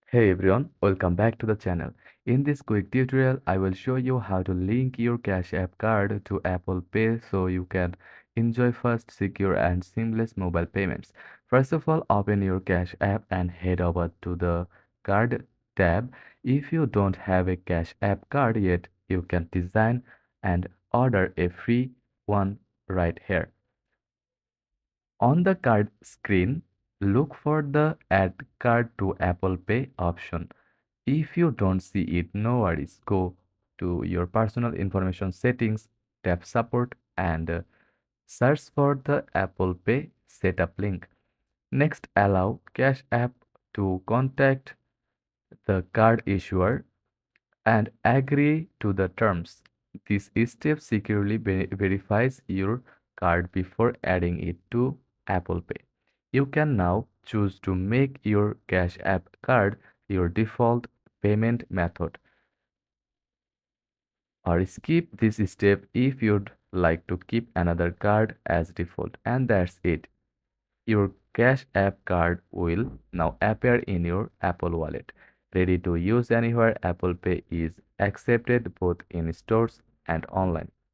Hey everyone, welcome back to the channel. In this quick tutorial, I will show you how to link your Cash App card to Apple Pay so you can enjoy fast, secure and seamless mobile payments. First of all, open your Cash App and head over to the Card tab. If you don't have a Cash App card yet, you can design and order a free one right here. On the card screen, look for the Add Card to Apple Pay option. If you don't see it, no worries. Go to your personal information settings, tap support and search for the Apple Pay setup link. Next, allow Cash App to contact the card issuer and agree to the terms. This step securely verifies your card before adding it to Apple Pay. You can now choose to make your Cash App card your default payment method or skip this step if you'd like to keep another card as default. And that's it. Your Cash App card will now appear in your Apple Wallet. Ready to use anywhere. Apple Pay is accepted both in stores and online.